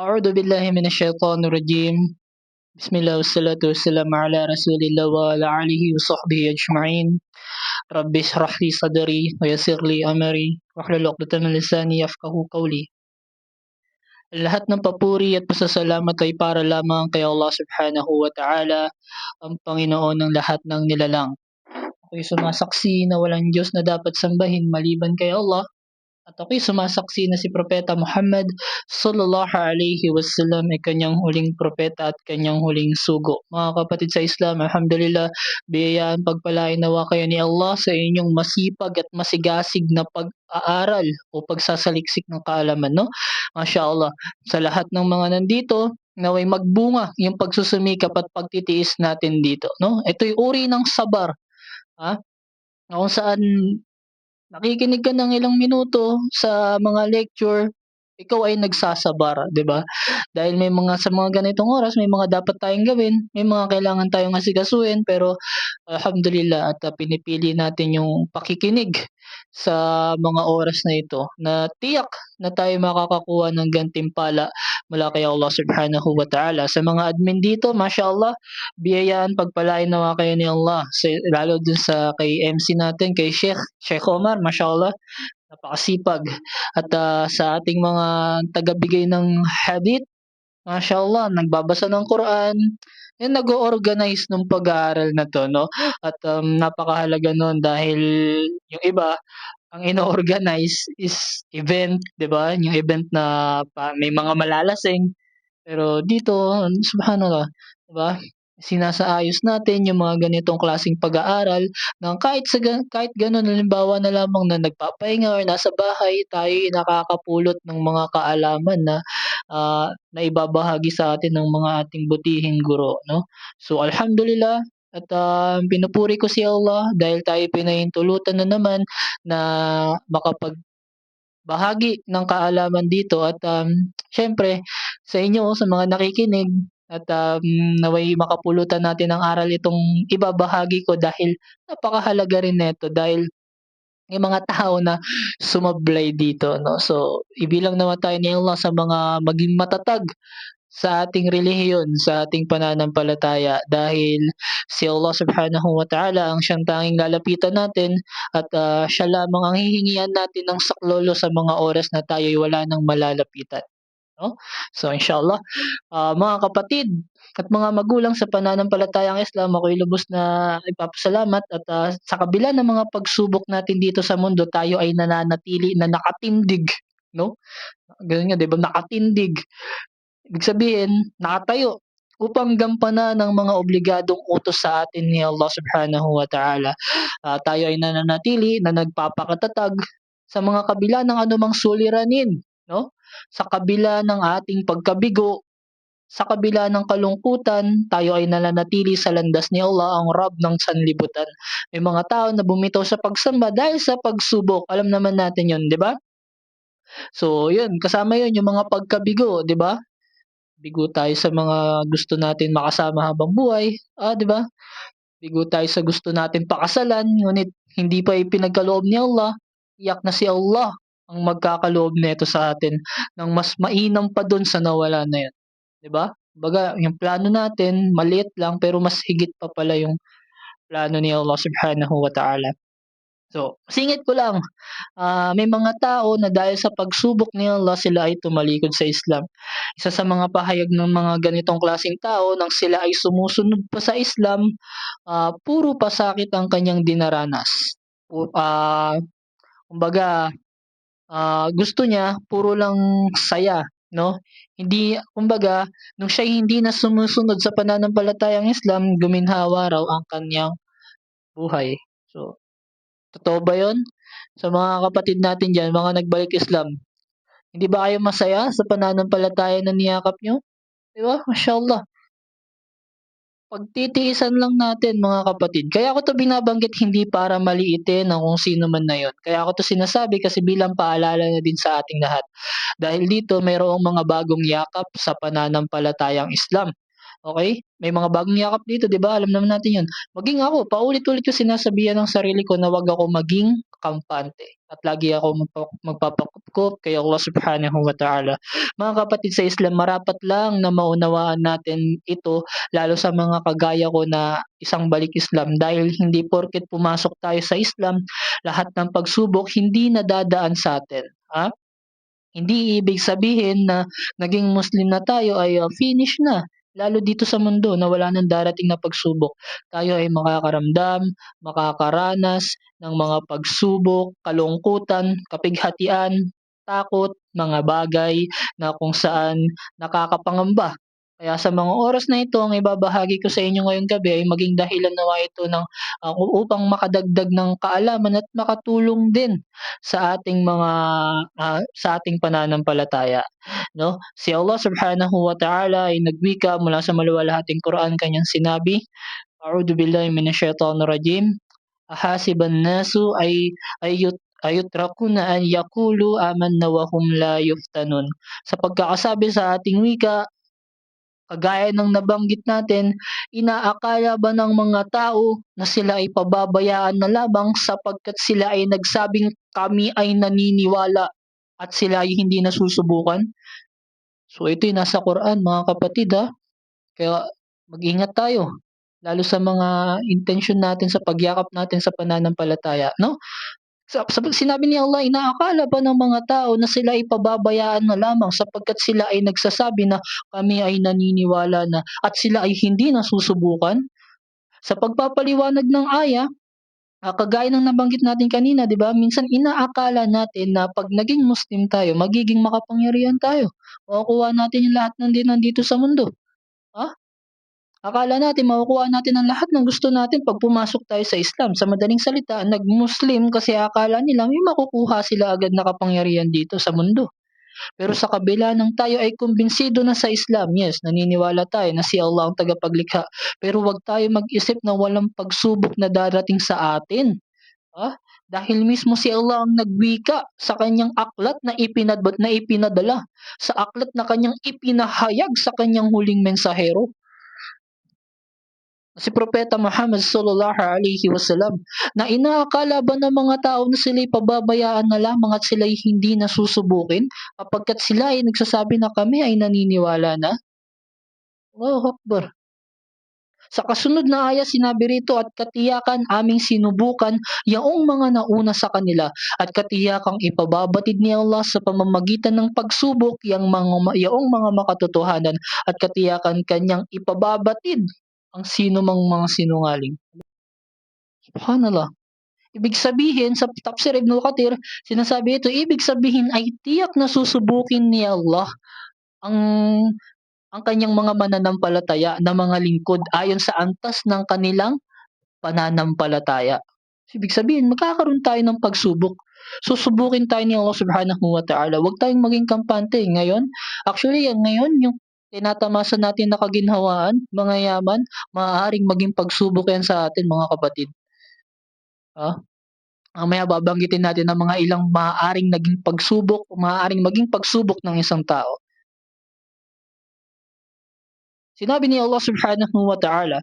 أعوذ بالله من الشيطان الرجيم. بسم الله والصلاة والسلام على رسول الله وعلى آله وصحبه أجمعين. رب اشرح لي صدري ويسر لي أمري واحلل عقدة من لساني يفقه قولي. Lahat ng papuri at pasasalamat ay para lamang kay Allah subhanahu wa ta'ala, ang Panginoon ng lahat ng nilalang. Ako'y sumasaksi na walang Diyos na dapat sambahin maliban kay Allah. At ako'y sumasaksi na si Propeta Muhammad sallallahu alaihi wasallam ay kanyang huling propeta at kanyang huling sugo. Mga kapatid sa Islam, alhamdulillah, biyayaan pagpalain nawa kayo ni Allah sa inyong masipag at masigasig na pag-aaral o pagsasaliksik ng kaalaman, no? Masya Allah, sa lahat ng mga nandito, naway magbunga yung pagsusumikap at pagtitiis natin dito, no? Ito'y uri ng sabar, ha? Na kung saan nakikinig ka ng ilang minuto sa mga lecture, ikaw ay nagsasabar, 'di ba? Dahil may mga sa mga ganitong oras, may mga dapat tayong gawin, may mga kailangan tayong asikasuhin, pero alhamdulillah at pinipili natin yung pakikinig sa mga oras na ito na tiyak na tayo makakakuha ng gantimpala mula kay Allah subhanahu wa ta'ala. Sa mga admin dito, mashallah, biyayaan pagpalain nawa kayo ni Allah. Lalo dun sa kay MC natin, kay Sheikh Omar, mashallah, napakasipag. At sa ating mga tagabigay ng hadith, mashallah, nagbabasa ng Quran, yan nag-organize ng pag-aaral na to, no? At napakahalaga nun dahil yung iba, ang ino-organize is event, 'di ba? Yung event na may mga malalasing, pero dito, subhanallah, 'di ba? Sinasaayos natin yung mga ganitong klaseng pag-aaral ng kahit gano'n halimbawa na lamang na nagpapahinga or nasa bahay, tayo'y nakakapulot ng mga kaalaman na naibabahagi sa atin ng mga ating butihing guro, 'no? So, alhamdulillah at pinupuri ko si Allah dahil tayo pinahintulutan na naman na makapagbahagi ng kaalaman dito at siyempre sa inyo, sa mga nakikinig at naway makapulutan natin ng aral itong ibabahagi ko dahil napakahalaga rin nito dahil may mga tao na sumablay dito, no? So, ibilang naman tayo ni Allah sa mga maging matatag sa ating relihiyon, sa ating pananampalataya dahil si Allah subhanahu wa ta'ala ang siyang tanging lalapitan natin at siya lamang ang hihingian natin ng saklolo sa mga oras na tayo'y wala nang malalapitan, no? So, inshallah, mga kapatid at mga magulang sa pananampalatayang Islam, ako'y lubos na ipapasalamat at sa kabila ng mga pagsubok natin dito sa mundo, tayo ay nananatili na nakatindig, no? Ganun nga, 'di ba? Nakatindig. Ibig sabihin, nakatayo upang gampanan ng mga obligadong utos sa atin ni Allah subhanahu wa ta'ala. Tayo ay nananatili na nagpapakatatag sa mga kabila ng anumang suliranin, no? Sa kabila ng ating pagkabigo, sa kabila ng kalungkutan, tayo ay nananatili sa landas ni Allah, ang Rabb ng sanlibutan. May mga tao na bumitaw sa pagsamba dahil sa pagsubok. Alam naman natin 'yon, 'di ba? So, 'yun, kasama 'yun yung mga pagkabigo, 'di ba? Bigo tayo sa mga gusto natin makasama habang buhay, 'di ba? Bigo tayo sa gusto natin pakasalan, ngunit hindi pa ipinagkaloob ni Allah. Tiyak na si Allah ang magkakaloob nito sa atin ng mas mainam pa dun sa nawala na yun, 'di ba? Kumbaga, yung plano natin maliit lang pero mas higit pa pala yung plano ni Allah subhanahu wa ta'ala. So, singit ko lang, may mga tao na dahil sa pagsubok ni Allah sila ay tumalikod sa Islam. Isa sa mga pahayag ng mga ganitong klaseng tao nang sila ay sumusunod pa sa Islam, puro pasakit ang kanyang dinaranas. Pu kumbaga, gusto niya puro lang saya, 'no? Hindi kumbaga nung siya'y hindi na sumusunod sa pananampalatayang Islam, guminhawa raw ang kanyang buhay. So, totoo ba 'yun? Sa mga kapatid natin diyan, mga nagbalik Islam, hindi ba kayo masaya sa pananampalataya na niyakap niyo? 'Di ba, mashallah. Pagtitiisan lang natin mga kapatid. Kaya ko 'to binabanggit hindi para maliitin ang kung sino man na 'yon. Kaya ko 'to sinasabi kasi bilang paalala na din sa ating lahat. Dahil dito mayroong mga bagong yakap sa pananampalatayang Islam. Okay? May mga bagong yakap dito, 'di ba? Alam naman natin 'yun. Maging ako, paulit-ulit ko sinasabihan ng sarili ko na 'wag ako maging kampante at lagi ako magpapakupkop kay Allah Subhanahu wa Ta'ala. Mga kapatid sa Islam, marapat lang na maunawaan natin ito lalo sa mga kagaya ko na isang balik Islam dahil hindi porket pumasok tayo sa Islam, lahat ng pagsubok hindi nadadaan sa'tin, ha? Hindi ibig sabihin na naging Muslim na tayo ay, finish na, lalo dito sa mundo na wala ng darating na pagsubok. Tayo ay makakaramdam, makakaranas ng mga pagsubok, kalungkutan, kapighatian, takot, mga bagay na kung saan nakakapangamba. Kaya sa mga oras na ito, ang ibabahagi ko sa inyo ngayong gabi ay maging dahilan nawa ito ng, upang makadagdag ng kaalaman at makatulong din sa ating mga sa ating pananampalataya, 'no? Si Allah Subhanahu wa Ta'ala ay nagwika mula sa maluwalhating Quran kanyang sinabi, "A'udhu billahi minasyaitonir rajim, ahasiban nasu ayutrakuna an yaqulu amanna wa hum la yuftanun." Sa pagkakasabi sa ating wika, kagaya ng nabanggit natin, inaakala ba ng mga tao na sila ay pababayaan na lamang sapagkat sila ay nagsabing, "Kami ay naniniwala," at sila ay hindi nasusubukan? So ito'y nasa Quran mga kapatid, kaya mag-ingat tayo lalo sa mga intensyon natin sa pagyakap natin sa pananampalataya, 'no? Sa sinabi ni Allah, inaakala ba ng mga tao na sila ay pababayaan na lamang sapagkat sila ay nagsasabi na, "Kami ay naniniwala na," at sila ay hindi nasusubukan? Sa pagpapaliwanag ng aya, kagaya ng nabanggit natin kanina, 'di ba, minsan inaakala natin na 'pag naging Muslim tayo, magiging makapangyarihan tayo, makukuha natin yung lahat ng din nandito sa mundo, ah. Akala natin makukuha natin ang lahat ng gusto natin 'pag pumasok tayo sa Islam. Sa madaling salita, nag-Muslim kasi akala nila may makukuha sila agad na kapangyarihan dito sa mundo. Pero sa kabila ng tayo ay kumbinsido na sa Islam, yes, naniniwala tayo na si Allah ang tagapaglikha. Pero 'wag tayo mag-isip na walang pagsubok na darating sa atin, dahil mismo si Allah ang nagwika sa kanyang aklat na ipinadala, sa aklat na kanyang ipinahayag sa kanyang huling mensahero. Si Propeta Muhammad Sallallahu Alaihi Wasallam, na inaakala ba ng mga tao na sila'y pababayaan na lamang at sila'y hindi nasusubukin kapagkat sila ay nagsasabi na kami ay naniniwala na? Allahu Akbar. Sa kasunod na aya sinabi rito, "At katiyakan aming sinubukan yaong mga nauna sa kanila at katiyakang ipababatid ni Allah sa pamamagitan ng pagsubok yaong mga makatotohanan at katiyakan kanyang ipababatid ang sino mang mga sinungaling." Subhanallah. Ibig sabihin sa Tafsir Ibn Kathir, sinasabi ito, ibig sabihin ay tiyak na susubukin ni Allah ang kanyang mga mananampalataya na mga lingkod ayon sa antas ng kanilang pananampalataya. Ibig sabihin magkakaroon tayo ng pagsubok. Susubukin tayo ni Allah Subhanahu wa Ta'ala. Huwag tayong maging kampante ngayon. Actually, ngayon yung tinatamasa natin na kaginhawaan, mga yaman, maaaring maging pagsubok yan sa atin mga kapatid. Mamaya babanggitin natin ang mga ilang maaaring naging pagsubok o maaaring maging pagsubok ng isang tao. Sinabi ni Allah Subhanahu wa Ta'ala,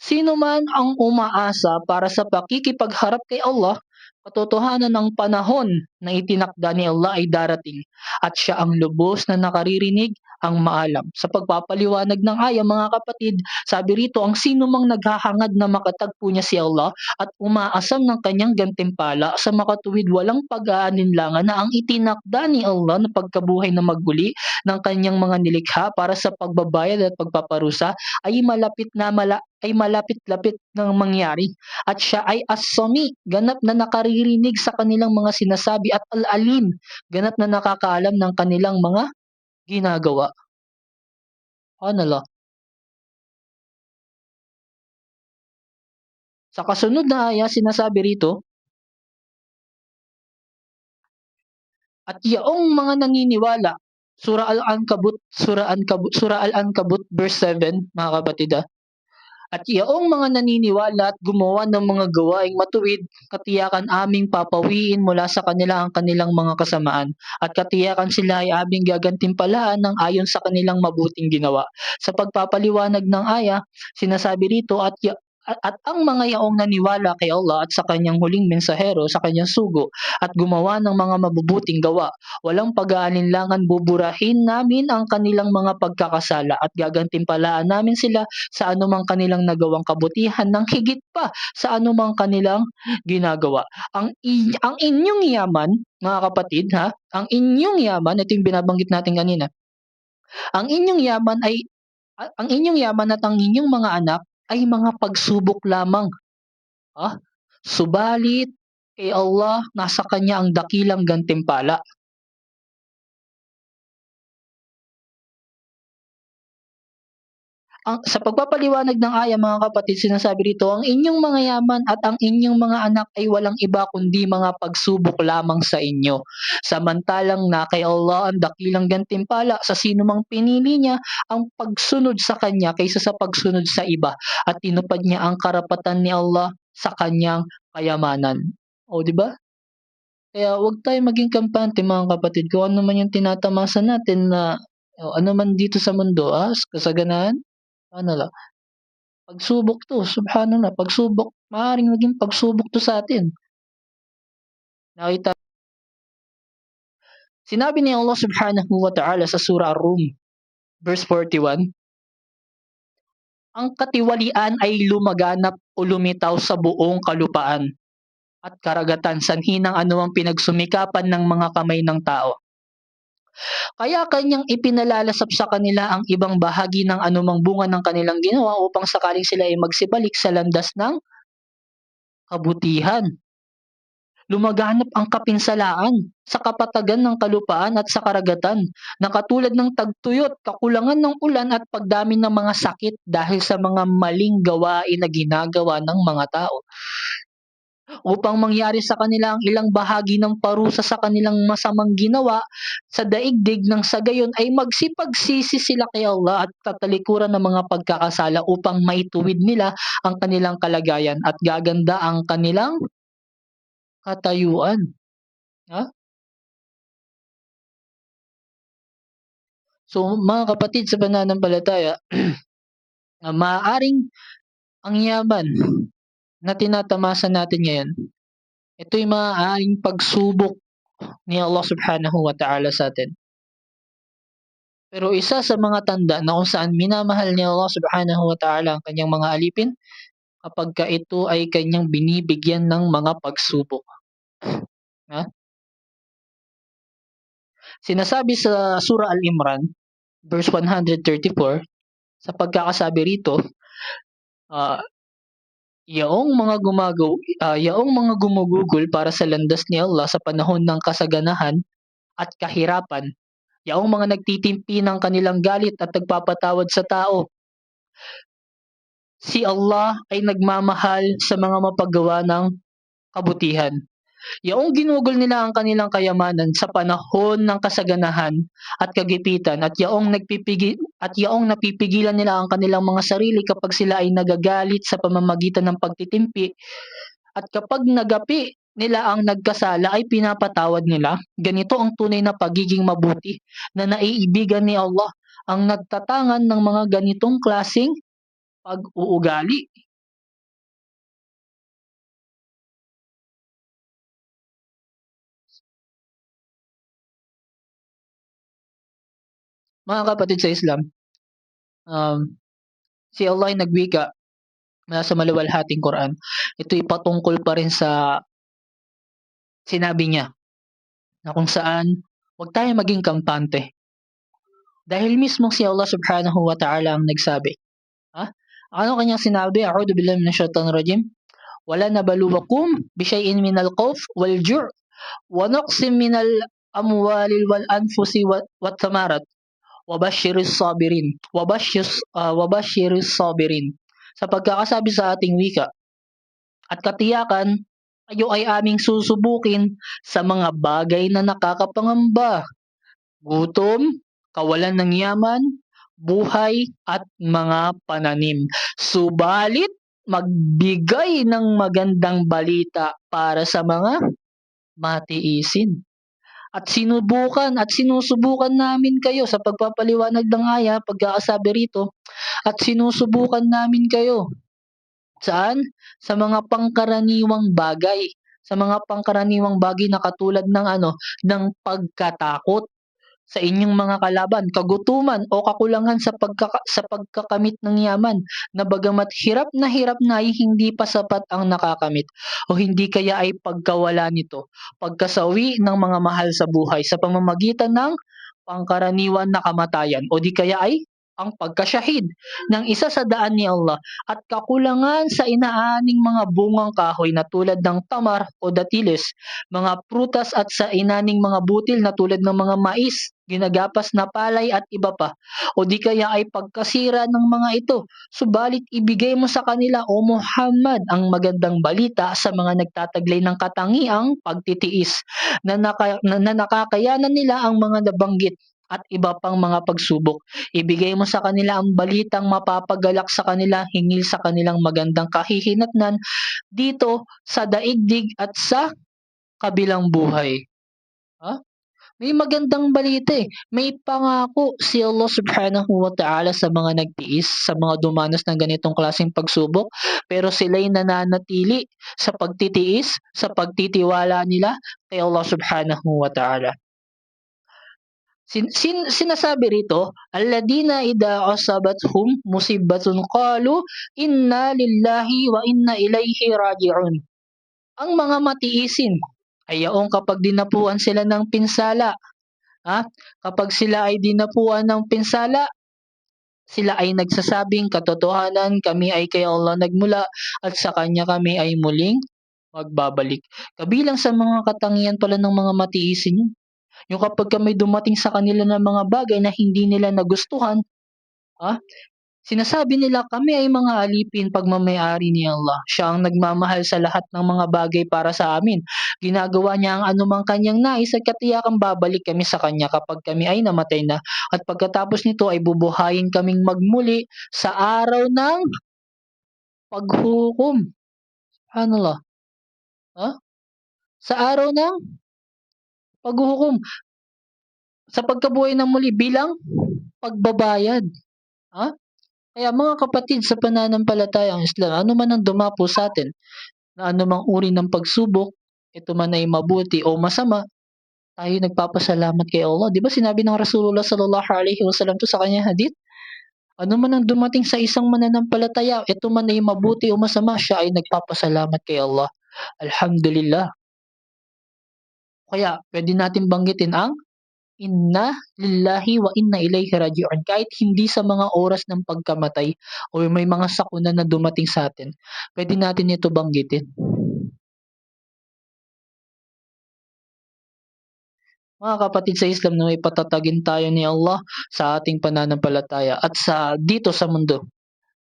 "Sino man ang umaasa para sa pakikipagharap kay Allah, katotohanan ng panahon na itinakda ni Allah ay darating at siya ang lubos na nakaririnig, ang maalam." Sa pagpapaliwanag ng aya mga kapatid, sabi rito ang sino mang naghahangad na makatagpo niya si Allah at umaasam ng kanyang gantimpala sa makatuwid walang pag-aalinlangan na ang itinakda ni Allah na pagkabuhay na maguli ng kanyang mga nilikha para sa pagbabayad at pagpaparusa ay malapit-lapit ng mangyari at siya ay as-sami, ganap na nakaririnig sa kanilang mga sinasabi at al-alim, ganap na nakakaalam ng kanilang mga ginagawa. Subhanallah. Sa kasunod na aya sinasabi rito, "At yaong mga naniniwala," Surah Al-Ankabut verse 7 mga kapatid, At iyaong mga naniniwala at gumawa ng mga gawaing matuwid, katiyakan aming papawiin mula sa kanila ang kanilang mga kasamaan, at katiyakan sila ay aming gagantimpalaan ng ayon sa kanilang mabuting ginawa. Sa pagpapaliwanag ng aya, sinasabi rito at ang mga yaong naniwala kay Allah at sa kanyang huling mensahero sa kanyang sugo at gumawa ng mga mabubuting gawa, walang pag-aalinlangan buburahin namin ang kanilang mga pagkakasala at gagantimpalaan namin sila sa anumang kanilang nagawang kabutihan ng higit pa sa anumang kanilang ginagawa. Ang inyong yaman, mga kapatid, ha? Ang inyong yaman, ito yung binabanggit natin kanina. Ang inyong yaman ay ang inyong yaman at ang inyong mga anak ay mga pagsubok lamang. Ah, subalit kay Allah nasa kanya ang dakilang gantimpala. Sa pagpapaliwanag ng aya, mga kapatid, sinasabi rito, ang inyong mga yaman at ang inyong mga anak ay walang iba kundi mga pagsubok lamang sa inyo. Samantalang na kay Allah ang dakilang gantimpala sa sino mang pinili niya ang pagsunod sa kanya kaysa sa pagsunod sa iba, at tinupad niya ang karapatan ni Allah sa kanyang kayamanan. O, di ba? Kaya huwag tayong maging kampante, mga kapatid, kung ano man yung tinatamasa natin na ano man dito sa mundo, kasaganahan, ano lang, pagsubok 'to, subhanallah, pagsubok, maaaring maging pagsubok 'to sa atin. Nakita Sinabi ni Allah Subhanahu wa Ta'ala sa Surah Ar-Rum, verse 41, ang katiwalian ay lumaganap o lumitaw sa buong kalupaan at karagatan sanhi ng anumang pinagsumikapan ng mga kamay ng tao. Kaya kanyang ipinalalasap sa kanila ang ibang bahagi ng anumang bunga ng kanilang ginawa upang sakaling sila ay magsibalik sa landas ng kabutihan. Lumaganap ang kapinsalaan sa kapatagan ng kalupaan at sa karagatan, na katulad ng tagtuyot, kakulangan ng ulan at pagdami ng mga sakit dahil sa mga maling gawain na ginagawa ng mga tao. Upang mangyari sa kanila ang ilang bahagi ng parusa sa kanilang masamang ginawa sa daigdig, nang sa gayon ay magsipagsisi sila kay Allah at tatalikuran ng mga pagkakasala upang maituwid nila ang kanilang kalagayan at gaganda ang kanilang katayuan. Ha? So, mga kapatid sa pananampalataya, maaaring ang yaman na tinatamasa natin ngayon, ito'y maaaring pagsubok ni Allah Subhanahu wa Ta'ala sa atin. Pero isa sa mga tanda na kung saan minamahal ni Allah Subhanahu wa Ta'ala ang kanyang mga alipin, kapag ka ito ay kanyang binibigyan ng mga pagsubok. Ha? Sinasabi sa Surah Al-Imran, verse 134, sa pagkakasabi rito, ah, yaong mga gumugugol para sa landas ni Allah sa panahon ng kasaganahan at kahirapan, yaong mga nagtitimpi ng kanilang galit at nagpapatawad sa tao, si Allah ay nagmamahal sa mga mapaggawa ng kabutihan. Yaong ginugol nila ang kanilang kayamanan sa panahon ng kasaganahan at kagipitan, at yaong napipigilan nila ang kanilang mga sarili kapag sila ay nagagalit sa pamamagitan ng pagtitimpi, at kapag nagapi nila ang nagkasala ay pinapatawad nila. Ganito ang tunay na pagiging mabuti na naiibigan ni Allah, ang nagtatangan ng mga ganitong klasing pag-uugali. Mga kapatid sa Islam, um, si Allah ay nagwika sa maluwalhating Quran. Ito'y patungkol pa rin sa sinabi niya na kung saan huwag tayo maging kampante. Dahil mismo si Allah Subhanahu wa Ta'ala ang nagsabi. Ha? Ano kanyang sinabi? A'udhu billahi minasyaitanir rajim. Wala nabaluwakum bisyai'in minal khawf wal ju' wa naqsim minal amwalil wal anfusi wat thamarat wabashiris sabirin. Wabashiris sabirin. Sa pagkakasabi sa ating wika, at katiyakan, kayo ay aming susubukin sa mga bagay na nakakapangamba, gutom, kawalan ng yaman, buhay at mga pananim. Subalit, magbigay ng magandang balita para sa mga matiisin. At sinusubukan namin kayo sa pagpapaliwanag ng aya, pagkakasabi rito, at sinusubukan namin kayo. Saan? Sa mga pangkaraniwang bagay. Sa mga pangkaraniwang bagay na katulad ng ng pagkatakot sa inyong mga kalaban, kagutuman o kakulangan sa pagkakamit ng yaman, na bagamat hirap na ay hindi pa sapat ang nakakamit, o hindi kaya ay pagkawala nito, pagkasawi ng mga mahal sa buhay sa pamamagitan ng pangkaraniwan na kamatayan, o di kaya ay ang pagkasyahid ng isa sa daan ni Allah, at kakulangan sa inaaning mga bungang kahoy na tulad ng tamar o datiles, mga prutas, at sa inaning mga butil na tulad ng mga mais, ginagapas na palay at iba pa, o di kaya ay pagkasira ng mga ito. Subalit ibigay mo sa kanila, o Muhammad, ang magandang balita sa mga nagtataglay ng katangiang pagtitiis, na nakakayanan nila ang mga nabanggit at iba pang mga pagsubok. Ibigay mo sa kanila ang balitang mapapagalak sa kanila hinggil sa kanilang magandang kahihinatnan dito sa daigdig at sa kabilang buhay. Ha? May magandang balita eh. May pangako si Allah subhanahu wa ta'ala sa mga nagtiis, sa mga dumanas ng ganitong klaseng pagsubok, pero sila'y nananatili sa pagtitiis, sa pagtitiwala nila kay Allah subhanahu wa ta'ala. Sinasabi rito, alladina idza asabathum musibatun qalu inna lillahi wa inna ilaihi raji'un. Ang mga matiisin ay yaong kapag dinapuan sila ng pinsala, ha? Kapag sila ay dinapuan ng pinsala, sila ay nagsasabing, katotohanan, kami ay kay Allah nagmula at sa Kanya kami ay muling magbabalik. Kabilang sa mga katangian pala ng mga matiisin yun. Yung kapag may dumating sa kanila ng mga bagay na hindi nila nagustuhan, ah, sinasabi nila, kami ay mga alipin pagmamayari ni Allah. Siya ang nagmamahal sa lahat ng mga bagay para sa amin. Ginagawa niya ang anumang kanyang nais at katiyakang babalik kami sa kanya kapag kami ay namatay na. At pagkatapos nito ay bubuhayin kaming magmuli sa araw ng paghukom. Subhanallah. Ha? Sa araw ng paghukom. Sa pagkabuhay ng muli bilang pagbabayad. Ha? Kaya mga kapatid sa pananampalatayang Islam, ano man ang dumapo sa atin, na anumang uri ng pagsubok, ito man ay mabuti o masama, tayo nagpapasalamat kay Allah. Di ba sinabi ng Rasulullah sallallahu alaihi wasallam to sa kanyang hadith? Ano man ang dumating sa isang mananampalataya, ito man ay mabuti o masama, siya ay nagpapasalamat kay Allah. Alhamdulillah. Kaya pwede natin banggitin ang inna lillahi wa inna ilaihi raji'un. Kahit hindi sa mga oras ng pagkamatay o may mga sakuna na dumating sa atin, pwede natin ito banggitin. Mga kapatid sa Islam, na may patatagin tayo ni Allah sa ating pananampalataya at sa dito sa mundo,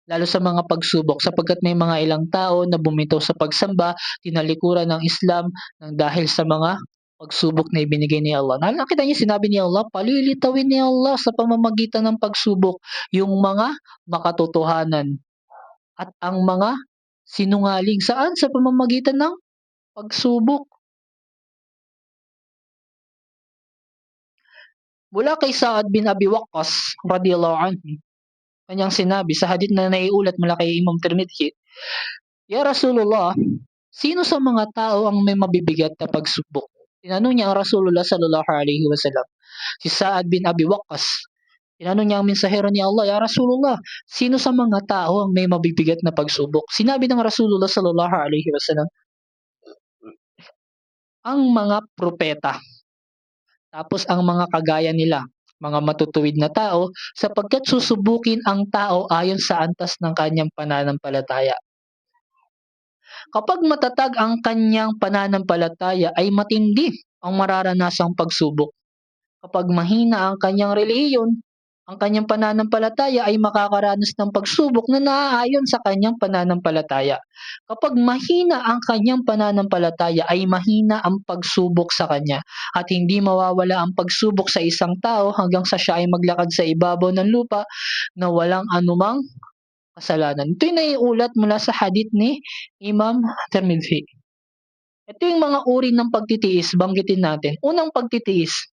lalo sa mga pagsubok, sapagkat may mga ilang tao na bumitaw sa pagsamba, tinalikuran ng Islam ng dahil sa mga pagsubok na ibinigay ni Allah. Nakita niyo, sinabi ni Allah, palilitawin ni Allah sa pamamagitan ng pagsubok yung mga makatotohanan at ang mga sinungaling. Saan? Sa pamamagitan ng pagsubok. Mula kay Sa'ad bin Abi Waqqas radiyallahu anhu, kanyang sinabi sa hadith na naiulat mula kay Imam Tirmidhi, Ya Rasulullah, sino sa mga tao ang may mabibigat na pagsubok? Tinanong niya ang Rasulullah sallallahu alaihi wasallam. Si Sa'ad bin Abi Waqqas. Tinanong niya ang mensahero ni Allah, Ya Rasulullah, sino sa mga tao ang may mabibigat na pagsubok? Sinabi ng Rasulullah sallallahu alaihi wasallam, ang mga propeta. Tapos ang mga kagaya nila, mga matutuwid na tao, sapagkat susubukin ang tao ayon sa antas ng kanyang pananampalataya. Kapag matatag ang kanyang pananampalataya, ay matindi ang mararanasang pagsubok. Kapag mahina ang kanyang relihiyon, ang kanyang pananampalataya ay makakaranas ng pagsubok na naaayon sa kanyang pananampalataya. Kapag mahina ang kanyang pananampalataya ay mahina ang pagsubok sa kanya at hindi mawawala ang pagsubok sa isang tao hanggang sa siya ay maglakad sa ibabaw ng lupa na walang anumang kasalanan. Ito'y naiulat mula sa hadith ni Imam Tirmidhi. Ito yung mga uri ng pagtitiis, banggitin natin. Unang pagtitiis,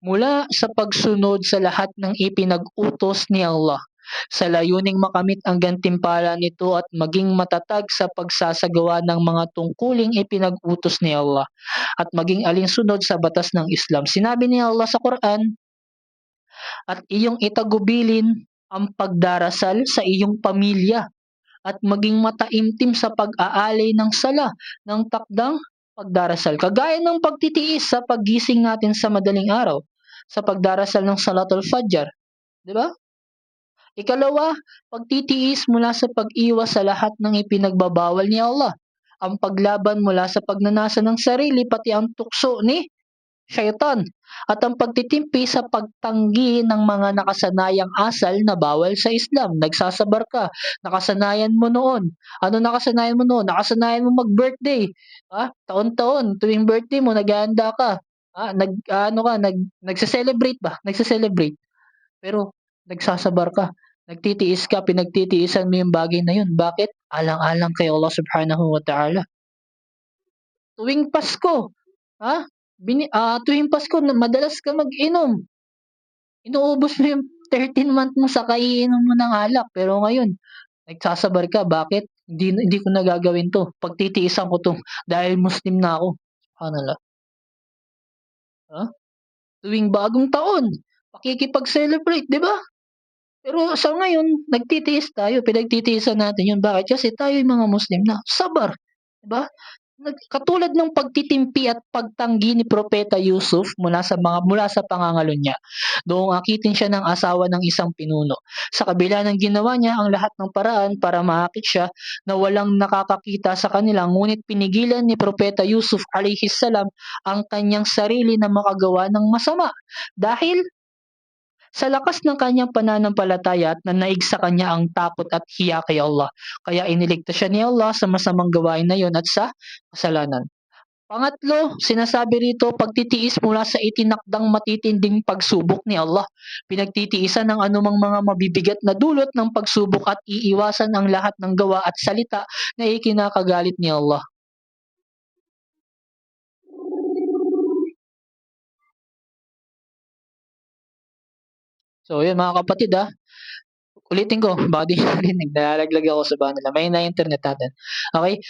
mula sa pagsunod sa lahat ng ipinag-utos ni Allah, sa layuning makamit ang gantimpala nito at maging matatag sa pagsasagawa ng mga tungkuling ipinag-utos ni Allah at maging alinsunod sa batas ng Islam. Sinabi ni Allah sa Quran, at iyong itagubilin ang pagdarasal sa iyong pamilya at maging mataimtim sa pag-aalay ng sala ng takdang pagdarasal. Kagaya ng pagtitiis sa paggising natin sa madaling araw, sa pagdarasal ng Salatul Fajr, di ba? Ikalawa, pagtitiis mula sa pag-iwas sa lahat ng ipinagbabawal ni Allah. Ang paglaban mula sa pagnanasa ng sarili pati ang tukso ni Shaitan at ang pagtitimpi sa pagtanggi ng mga nakasanayang asal na bawal sa Islam. Nagsasabar ka, nakasanayan mo noon. Ano nakasanayan mo noon? Nakasanayan mo mag-birthday. Taon-taon, tuwing birthday mo, naghahanda ka. Nagse-celebrate ba? Nagse-celebrate. Pero nagsasabar ka, nagtitiis ka, pinagtitiisan mo yung bagay na yun. Bakit? Alang-alang kay Allah subhanahu wa ta'ala. Tuwing Pasko, ha? Tuwing Pasko, madalas ka mag-inom. Inuubos mo yung 13 month mo sa kaiinom mo ng alak. Pero ngayon, nagsasabar ka. Bakit? Hindi ko na gagawin to. Pagtitiisan ko to dahil Muslim na ako. Subhanallah. Ha? Tuwing bagong taon, pakikipag-celebrate, di ba? Pero sa ngayon, nagtitiis tayo, pinagtitiisan natin yun. Bakit? Kasi tayo yung mga Muslim na. Sabar. Diba? Katulad ng pagtitimpi at pagtanggi ni Propeta Yusuf mula sa pangangalo niya. Noong akitin siya ng asawa ng isang pinuno. Sa kabila ng ginawa niya ang lahat ng paraan para maakit siya na walang nakakakita sa kanila, ngunit pinigilan ni Propeta Yusuf alayhi salam ang kanyang sarili na makagawa ng masama. Dahil sa lakas ng kanyang pananampalataya at nanaig sa kanya ang takot at hiya kay Allah. Kaya iniligtas siya ni Allah sa masamang gawain na yon at sa kasalanan. Pangatlo, sinasabi rito pagtitiis mula sa itinakdang matitinding pagsubok ni Allah. Pinagtitiisan ng anumang mga mabibigat na dulot ng pagsubok at iiwasan ang lahat ng gawa at salita na ikinakagalit ni Allah. So yun mga kapatid, ulitin ko, baka di narinig, nalalaglag ako sa bahay nila. May na internet natin. Okay?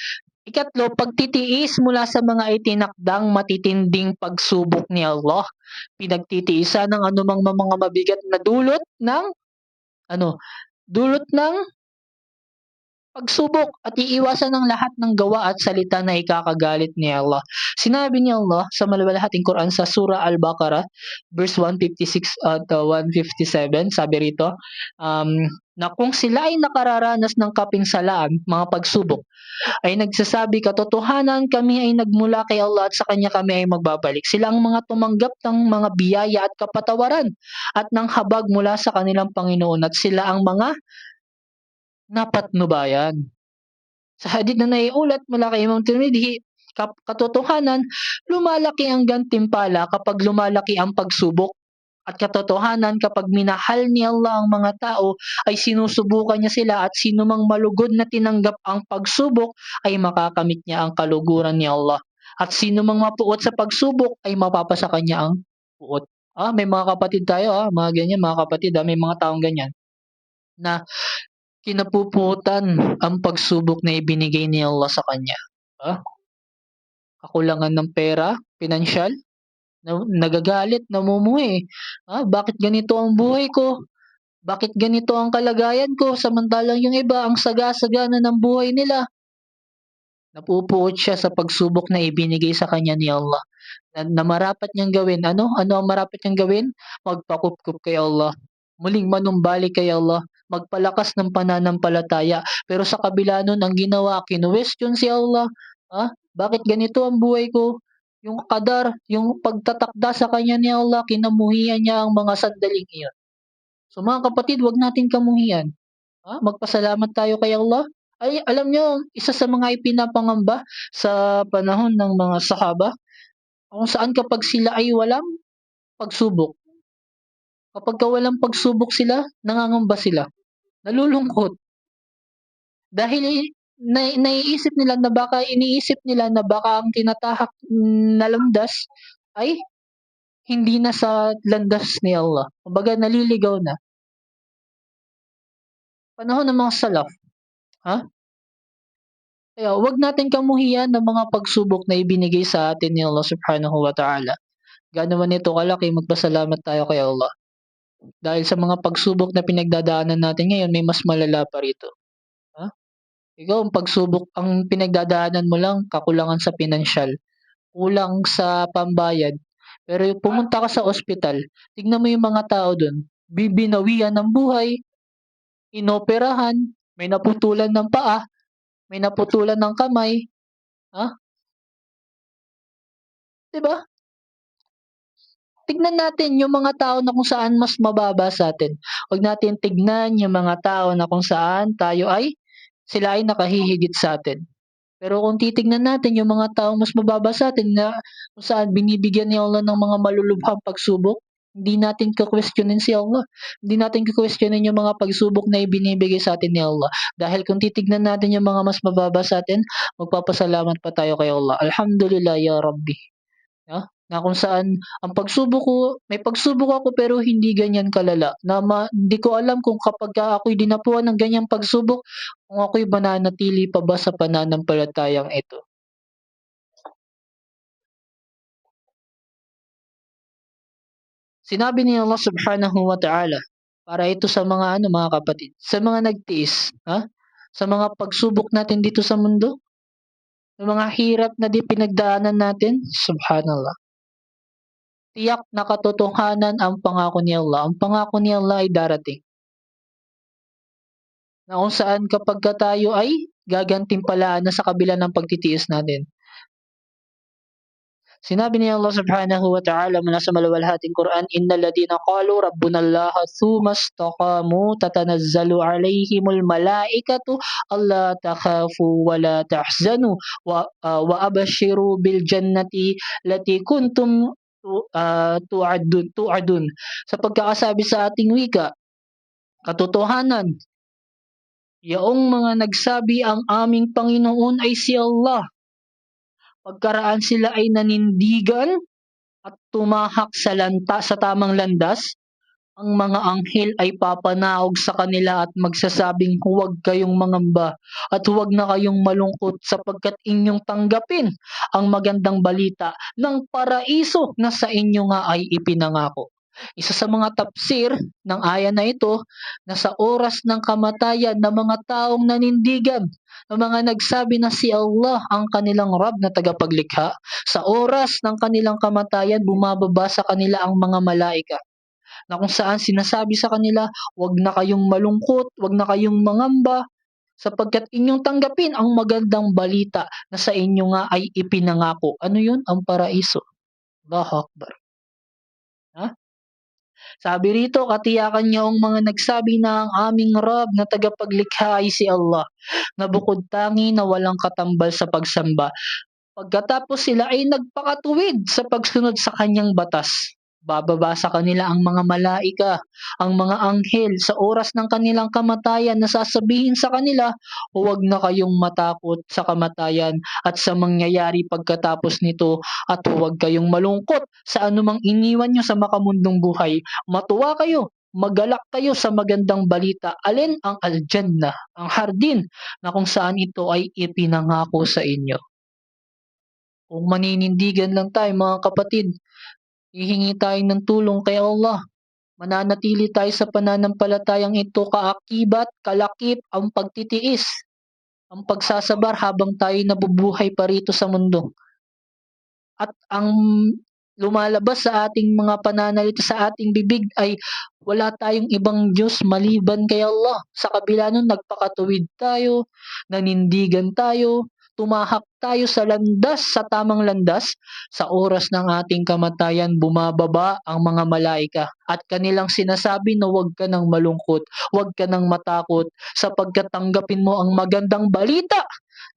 Ikatlo, pagtitiis mula sa mga itinakdang matitinding pagsubok ni Allah. Pinagtitiisan ng anumang mga mabigat na dulot ng pagsubok at iiwasan ng lahat ng gawa at salita na ikakagalit ni Allah. Sinabi ni Allah sa maluwalhating Quran sa Surah Al-Baqarah, verse 156 at 157, sabi rito, na kung sila ay nakararanas ng kapinsalaan, mga pagsubok, ay nagsasabi, katotohanan kami ay nagmula kay Allah at sa Kanya kami ay magbabalik. Sila ang mga tumanggap ng mga biyaya at kapatawaran at ng habag mula sa kanilang Panginoon at sila ang mga napatnubayan. Sa hadith na naiulat mula kay Imam Tirmidhi, katotohanan, lumalaki ang gantimpala kapag lumalaki ang pagsubok. At katotohanan, kapag minahal ni Allah ang mga tao, ay sinusubukan niya sila at sino mang malugod na tinanggap ang pagsubok ay makakamit niya ang kaluguran ni Allah. At sino mang mapuot sa pagsubok ay mapapasa kanya ang puot. May mga kapatid tayo, mga ganyan, mga kapatid, may mga taong ganyan na kinapuputan ang pagsubok na ibinigay ni Allah sa kanya. Kakulangan ng pera, pinansyal, nagagalit, namumuhi. Bakit ganito ang buhay ko? Bakit ganito ang kalagayan ko? Samantalang yung iba, ang saga-sagana ng buhay nila. Napupuot siya sa pagsubok na ibinigay sa kanya ni Allah. Na marapat niyang gawin. Ano ang marapat niyang gawin? Magpakupkup kay Allah. Muling manumbalik kay Allah. Magpalakas ng pananampalataya. Pero sa kabila nun, ang ginawa, kinuwestiyon si Allah. Bakit ganito ang buhay ko? Yung qadar, yung pagtatakda sa kanya ni Allah, kinamuhian niya ang mga sandaling iyon. So mga kapatid, 'wag natin kamuhian, magpasalamat tayo kay Allah. Ay, alam niyo isa sa mga ipinapangamba sa panahon ng mga sahaba, kung saan kapag sila ay walang pagsubok, kapagka walang pagsubok sila, nangangamba sila, nalulungkot. Dahil iniisip nila na baka ang tinatahak na landas ay hindi na sa landas ni Allah. Kumbaga naliligaw na. Panahon ng mga salaf, ha? Kaya 'wag natin kamuhian ng mga pagsubok na ibinigay sa atin ni Allah Subhanahu wa Ta'ala. Gaano man ito kalaki, magpasalamat tayo kay Allah. Dahil sa mga pagsubok na pinagdadaanan natin ngayon, may mas malala pa rito. Ha? Ikaw, ang pinagdadaanan mo lang, kakulangan sa pinansyal, kulang sa pambayad. Pero yung pumunta ka sa ospital, tignan mo yung mga tao dun, bibinawian ng buhay, inoperahan, may naputulan ng paa, may naputulan ng kamay, ha? 'Di ba? Tignan natin yung mga tao na kung saan mas mababa sa atin. Huwag natin tignan yung mga tao na kung saan sila ay nakahihigit sa atin. Pero kung titignan natin yung mga taong mas mababa sa atin na kung saan binibigyan ni Allah ng mga malulubhang pagsubok, hindi natin ka-questionin si Allah. Hindi natin ka-questionin yung mga pagsubok na ibinibigay sa atin ni Allah. Dahil kung titignan natin yung mga mas mababa sa atin, magpapasalamat pa tayo kay Allah. Alhamdulillah ya Rabbi. Na kung saan may pagsubok ako pero hindi ganyan kalala. Hindi ko alam kung kapagka ako'y dinapuan ng ganyang pagsubok, kung ako'y mananatili pa ba sa pananampalatayang ito. Sinabi ni Allah Subhanahu wa Ta'ala, para ito sa mga kapatid, sa mga nagtiis, sa mga pagsubok natin dito sa mundo, sa mga hirap na di pinagdaanan natin, subhanallah. Tiyak na katotohanan ang pangako ni Allah. Ang pangako ni Allah ay darating. Na kung saan kapagka tayo ay gagantimpalaan na sa kabila ng pagtitiis natin. Sinabi ni Allah Subhanahu wa Ta'ala mula sa maluwalhating Quran, "Innal ladina qalu rabbuna Allah thumma istaqamu tatanazzalu alaihimul malaikatu alla takhafu wa la tahzanu wa abashiru bil jannati lati kuntum tu'adun." Sa pagkakasabi sa ating wika, katotohanan, yaong mga nagsabi ang aming Panginoon ay si Allah. Pagkaraan sila ay nanindigan at tumahak sa tamang landas, ang mga anghel ay papanaog sa kanila at magsasabing huwag kayong mangamba at huwag na kayong malungkot sapagkat inyong tanggapin ang magandang balita ng paraiso na sa inyo nga ay ipinangako. Isa sa mga tafsir ng aya na ito na sa oras ng kamatayan ng mga taong nanindigan, ng mga nagsabi na si Allah ang kanilang Rab na tagapaglikha, sa oras ng kanilang kamatayan bumababa sa kanila ang mga malaika na kung saan sinasabi sa kanila, huwag na kayong malungkot, huwag na kayong mangamba, sapagkat inyong tanggapin ang magandang balita na sa inyo nga ay ipinangako. Ano yun? Ang paraiso. Allahu Akbar. Sabi rito, katiyakan niya ang mga nagsabi na ang aming Rab na tagapaglikha ay si Allah, na bukod tangi na walang katambal sa pagsamba. Pagkatapos sila ay nagpakatuwid sa pagsunod sa kanyang batas. Bababa sa kanila ang mga malaika, ang mga anghel sa oras ng kanilang kamatayan na sasabihin sa kanila, huwag na kayong matakot sa kamatayan at sa mangyayari pagkatapos nito at huwag kayong malungkot sa anumang iniwan nyo sa makamundong buhay. Matuwa kayo, magalak kayo sa magandang balita. Alin ang Al-Jannah, ang hardin na kung saan ito ay ipinangako sa inyo. Kung maninindigan lang tayo mga kapatid, hihingi tayo ng tulong kay Allah. Mananatili tayo sa pananampalatayang ito kaakibat, kalakip ang pagtitiis, ang pagsasabar habang tayo nabubuhay pa rito sa mundo. At ang lumalabas sa ating mga pananalita sa ating bibig ay wala tayong ibang Diyos maliban kay Allah. Sa kabila nun, nagpakatuwid tayo, nanindigan tayo, tumahak tayo sa tamang landas, sa oras ng ating kamatayan bumababa ang mga malaika at kanilang sinasabi na huwag ka ng malungkot, huwag ka ng matakot sapagkat tanggapin mo ang magandang balita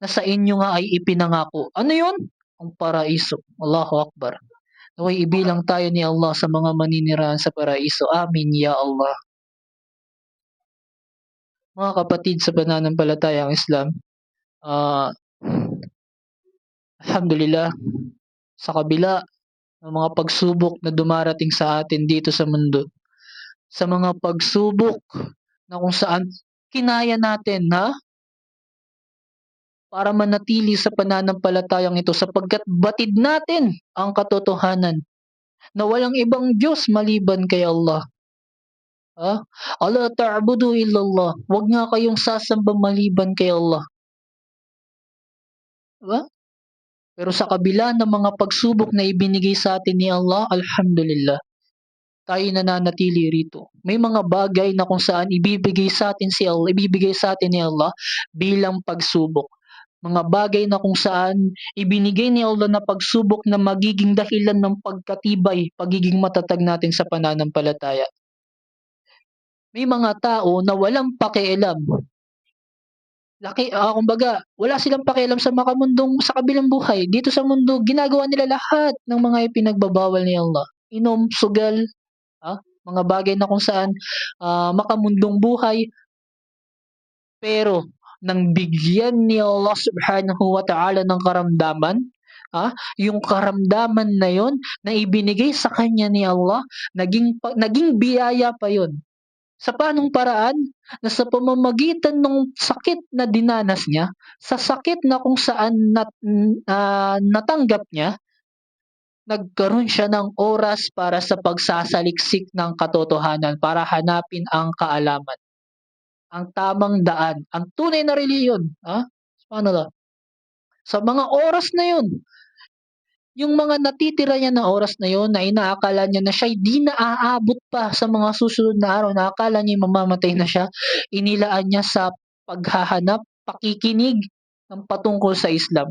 na sa inyo nga ay ipinangako. Ano yun? Ang paraiso. Allahu Akbar. Naway ibilang tayo ni Allah sa mga maninirahan sa paraiso. Amin ya Allah. Mga kapatid sa pananampalatayang Islam, ah alhamdulillah, sa kabila ng mga pagsubok na dumarating sa atin dito sa mundo, sa mga pagsubok na kung saan kinaya natin para manatili sa pananampalatayang ito sapagkat batid natin ang katotohanan na walang ibang Diyos maliban kay Allah. Ha? Allah ta'budu illallah. Huwag nga kayong sasamba maliban kay Allah. Diba? Pero sa kabila ng mga pagsubok na ibinigay sa atin ni Allah, alhamdulillah, tayo nananatili rito. May mga bagay na kung saan ibibigay sa atin ni Allah bilang pagsubok. Mga bagay na kung saan ibinigay ni Allah na pagsubok na magiging dahilan ng pagkatibay, pagiging matatag natin sa pananampalataya. May mga tao na walang pakialam. Kumbaga, wala silang pakialam sa makamundong sa kabilang buhay. Dito sa mundo, ginagawa nila lahat ng mga ipinagbabawal ni Allah. Inom, sugal, mga bagay na kung saan makamundong buhay. Pero, nang bigyan ni Allah subhanahu wa ta'ala ng karamdaman, yung karamdaman na yon na ibinigay sa kanya ni Allah, naging biyaya pa yon. Sa paanong paraan? Na sa pamamagitan ng sakit na dinanas niya, sa sakit na kung saan natanggap niya, nagkaroon siya ng oras para sa pagsasaliksik ng katotohanan, para hanapin ang kaalaman, ang tamang daan, ang tunay na relihiyon. Subhanallah. Sa mga oras na yun, yung mga natitira niya na oras na yon na inaakala niya na siya'y di na aabot pa sa mga susunod na araw, na akala niya mamamatay na siya, inilaan niya sa paghahanap, pakikinig ng patungkol sa Islam.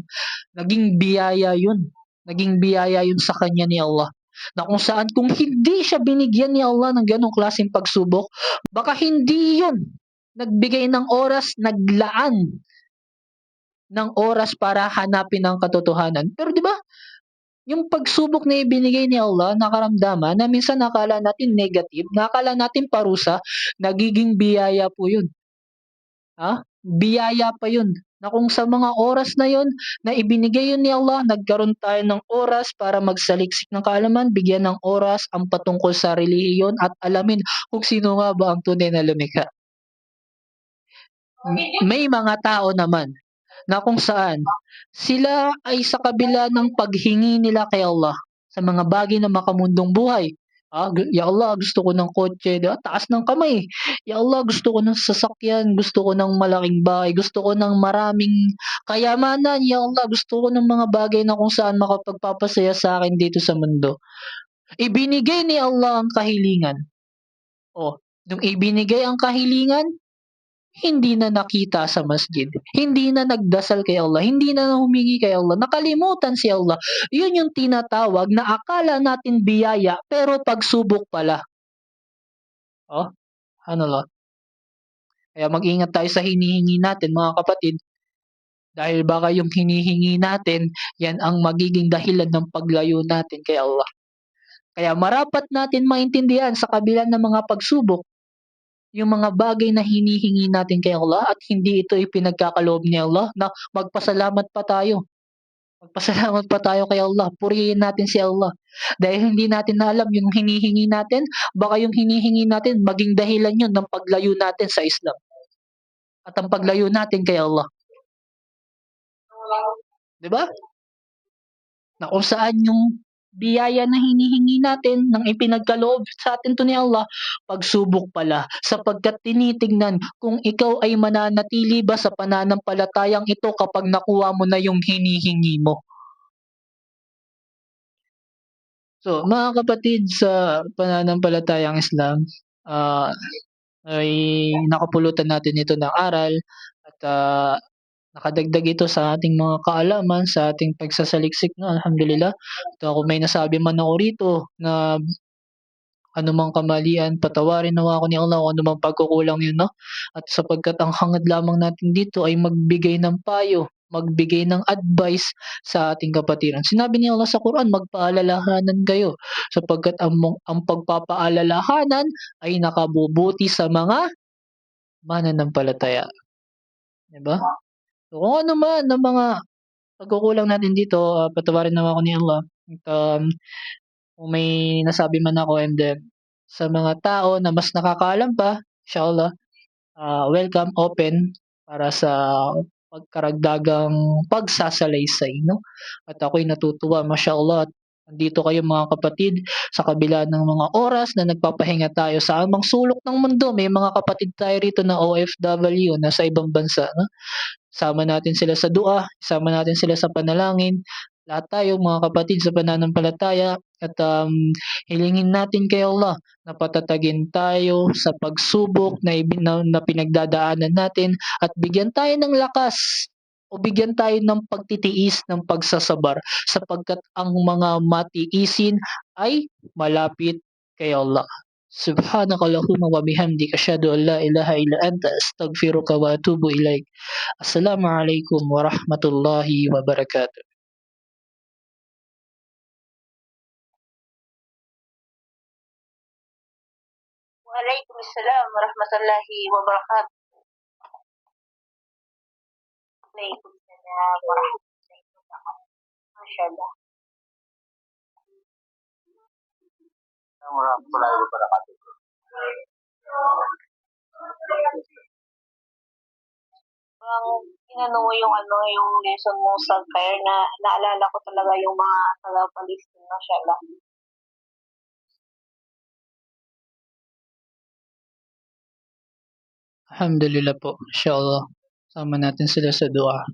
Naging biyaya yun. Naging biyaya yun sa kanya ni Allah. Na kung saan kung hindi siya binigyan ni Allah ng ganong klaseng pagsubok, baka hindi yun nagbigay ng oras, naglaan ng oras para hanapin ang katotohanan. Pero di ba, yung pagsubok na ibinigay ni Allah na karamdaman na minsan nakala natin negative, nakala natin parusa, nagiging biyaya po yun. Biyaya pa yun. Na kung sa mga oras na yun, na ibinigay yun ni Allah, nagkaroon tayo ng oras para magsaliksik ng kaalaman, bigyan ng oras ang patungkol sa relihiyon at alamin kung sino nga ba ang tunay na lumikha. May mga tao naman na kung saan sila ay sa kabila ng paghingi nila kay Allah sa mga bagay na makamundong buhay. Ya Allah, gusto ko ng kotse, taas ng kamay. Ya Allah, gusto ko ng sasakyan, gusto ko ng malaking bahay, gusto ko ng maraming kayamanan. Ya Allah, gusto ko ng mga bagay na kung saan makapagpapasaya sa akin dito sa mundo. Ibinigay ni Allah ang kahilingan. Nung ibinigay ang kahilingan, hindi na nakita sa masjid. Hindi na nagdasal kay Allah. Hindi na humingi kay Allah. Nakalimutan si Allah. Yun yung tinatawag na akala natin biyaya pero pagsubok pala. Ano lo? Kaya mag-ingat tayo sa hinihingi natin, mga kapatid. Dahil baka yung hinihingi natin, yan ang magiging dahilan ng paglayo natin kay Allah. Kaya marapat natin maintindihan sa kabila ng mga pagsubok, yung mga bagay na hinihingi natin kay Allah at hindi ito ipinagkakaloob ni Allah, na magpasalamat pa tayo. Magpasalamat pa tayo kay Allah. Purihin natin si Allah. Dahil hindi natin na alam yung hinihingi natin, baka yung hinihingi natin maging dahilan yun ng paglayo natin sa Islam. At ang paglayo natin kay Allah. Diba? Na kung saan yung biyaya na hinihingi natin ng ipinagkaloob sa atin to ni Allah, pagsubok pala, sapagkat tinitingnan kung ikaw ay mananatili ba sa pananampalatayang ito kapag nakuha mo na yung hinihingi mo. So, mga kapatid sa pananampalatayang Islam, ay nakapulutan natin ito ng aral at nakadagdag ito sa ating mga kaalaman, sa ating pagsasaliksik na alhamdulillah. At kung may nasabi man ako rito na anumang kamalian, patawarin nawa ako ni Allah kung anumang pagkukulang yun, no? At sapagkat ang hangad lamang natin dito ay magbigay ng payo, magbigay ng advice sa ating kapatiran. Sinabi ni Allah sa Quran, magpaalalahanan kayo sapagkat ang pagpapaalalahanan ay nakabubuti sa mga mananampalataya. Diba? So, kung ano man ang mga pagkukulang natin dito, patawarin naman ako ni Allah. At, kung may nasabi man ako and then sa mga tao na mas nakakaalam pa, inshallah, welcome, open para sa pagkaragdagang pagsasalaysay, no? At ako'y natutuwa, mashallah, at nandito kayo mga kapatid sa kabila ng mga oras na nagpapahinga tayo sa amang sulok ng mundo. May mga kapatid tayo rito na OFW na sa ibang bansa, no? Sama natin sila sa dua, sama natin sila sa panalangin. Lahat tayo mga kapatid sa pananampalataya at hilingin natin kay Allah na patatagin tayo sa pagsubok na pinagdadaanan natin at bigyan tayo ng lakas o bigyan tayo ng pagtitiis ng pagsasabar sapagkat ang mga matiisin ay malapit kay Allah. Subhanaka Allahumma wa bihamdika asyhadu an la ilaha illa anta astaghfiruka wa atubu ilaik. Assalamualaikum warahmatullahi wabarakatuh. Waalaikumsalam warahmatullahi wabarakatuh. Waalaikumsalam warahmatullahi wabarakatuh. Masyaallah. Warahmatullahi wabarakatuh. Ang inano mo yung ano, yung lesson mo sa prayer na naalala ko talaga yung mga taga-Palestine, masyaallah. Alhamdulillah po, inshallah. Sama natin sila sa dua.